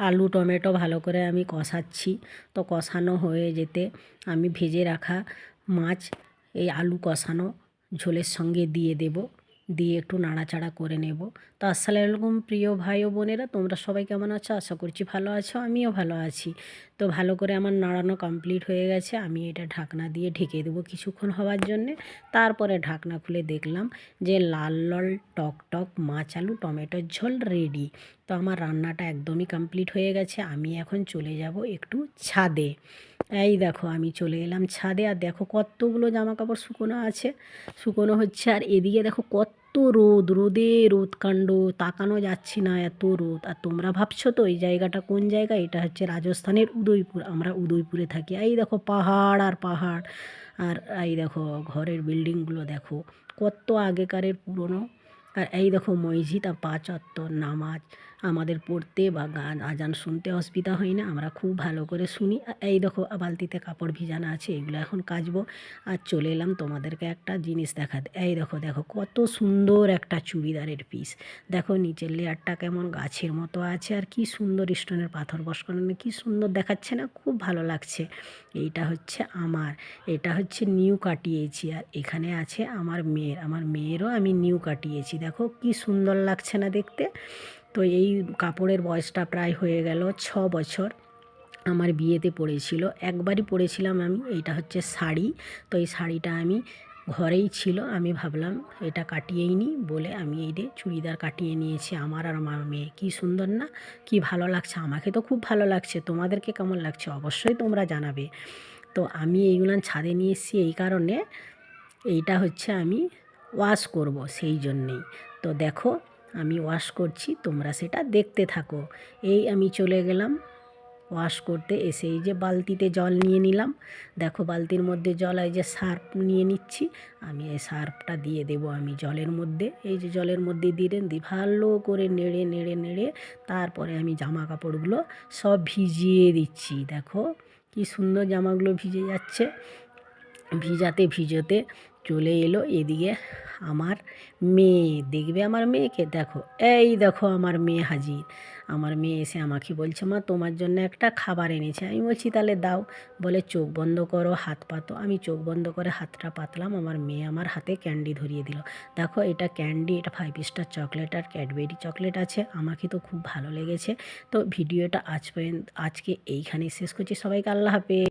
আলু টমেটো ভালো করে আমি কষাচ্ছি। তো কষানো হয়ে যেতে আমি ভেজে রাখা মাছ এই আলু কষানো ঝোলের সঙ্গে দিয়ে দেব, দিয়ে একটু নাড়াচাড়া করে নেব। তো আসসালামু আলাইকুম প্রিয় ভাই ও বোনেরা, তোমরা সবাই কেমন আছো? আশা করছি ভালো আছো, আমিও ভালো আছি। তো ভালো করে আমার নাড়ানো কমপ্লিট হয়ে গেছে। আমি এটা ঢাকনা দিয়ে ঢেকে দেবো কিছুক্ষণ হওয়ার জন্যে। তারপরে ঢাকনা খুলে দেখলাম যে লাল লাল টক টক মাছ আলু টমেটোর ঝোল রেডি। তো আমার রান্নাটা একদমই কমপ্লিট হয়ে গেছে। আমি এখন চলে যাব একটু ছাদে। এই দেখো আমি চলে এলাম ছাদে, আর দেখো কতগুলো জামা কাপড় শুকোনো আছে, শুকোনো হচ্ছে। আর এদিকে দেখো কত রোদ, রোদ কাণ্ড, তাকানো যাচ্ছে না, এত রোদ। আর তোমরা ভাবছো তো এই জায়গাটা কোন জায়গা? এটা হচ্ছে রাজস্থানের উদয়পুর। আমরা উদয়পুরে থাকি। এই দেখো পাহাড় আর পাহাড়, আর এই দেখো ঘরের বিল্ডিংগুলো দেখো কত আগেকারের পুরনো। আর এই দেখো মসজিদ আর পাঁচ ওয়াক্ত নামাজ আমাদের পড়তে বা গান আজান শুনতে অসুবিধা হয় না, আমরা খুব ভালো করে শুনি। আর এই দেখো বালতিতে কাপড় ভিজানো আছে, এগুলো এখন কাচবো। আর চলে এলাম তোমাদেরকে একটা জিনিস দেখাতে। এই দেখো দেখো কত সুন্দর একটা চুড়িদারের পিস। দেখো নিচের লেয়ারটা কেমন গাছের মতো আছে, আর কি সুন্দর স্টোনের পাথর বসানো, কি সুন্দর দেখাচ্ছে না? খুব ভালো লাগছে। এইটা হচ্ছে আমার, এটা হচ্ছে নিউ কাটিয়েছি। আর এখানে আছে আমার মেয়েরও আমি নিউ কাটিয়েছি। দেখো কি সুন্দর লাগছে না দেখতে? তো এই কাপড়ের বয়সটা প্রায় হয়ে গেল 6 বছর। আমার বিয়েতে পরেছিল, একবারই পরেছিলাম আমি। এইটা হচ্ছে শাড়ি। তো এই শাড়িটা আমি ঘরেই ছিল, আমি ভাবলাম এটা কাটিয়েই নিই বলে আমি এই দিয়ে চুড়িদার কাটিয়ে নিয়েছি। আমার আর আমার মেয়ে, কি সুন্দর না? কি ভালো লাগছে, আমাকে তো খুব ভালো লাগছে। তোমাদেরকে কেমন লাগছে অবশ্যই তোমরা জানাবে। তো আমি এইগুলো ছাদে নিয়ে এসেছি এই কারণে, এইটা হচ্ছে আমি ওয়াশ করব সেই জন্যেই। তো দেখো আমি ওয়াশ করছি, তোমরা সেটা দেখতে থাকো। এই আমি চলে গেলাম ওয়াশ করতে। এসে এই যে বালতিতে জল নিয়ে নিলাম, দেখো বালতির মধ্যে জল, এই যে সার্ফ নিয়ে নিচ্ছি। আমি এই সার্ফটা দিয়ে দেবো আমি জলের মধ্যে, এই যে জলের মধ্যে দিয়ে ভালো করে নেড়ে নেড়ে নেড়ে তারপরে আমি জামা কাপড়গুলো সব ভিজিয়ে দিচ্ছি। দেখো কি সুন্দর জামাগুলো ভিজে যাচ্ছে। ভিজোতে চলে এলো এদিকে আমার মেয়ে। দেখবে আমার মেয়েকে, দেখো এই দেখো আমার মেয়ে হাজির। আমার মেয়ে এসে আমাকে বলছে, মা তোমার জন্য একটা খাবার এনেছে। আমি বলছি তাহলে দাও। বলে চোখ বন্ধ করো, হাত পাতো। আমি চোখ বন্ধ করে হাতটা পাতলাম, আমার মেয়ে আমার হাতে ক্যান্ডি ধরিয়ে দিল। দেখো এটা ক্যান্ডি, এটা 5 স্টার চকলেট আর ক্যাডবেরি চকলেট আছে। আমাকে তো খুব ভালো লেগেছে। তো ভিডিওটা আজকে এইখানেই শেষ করছি। সবাইকে আল্লাহ হাফেজ।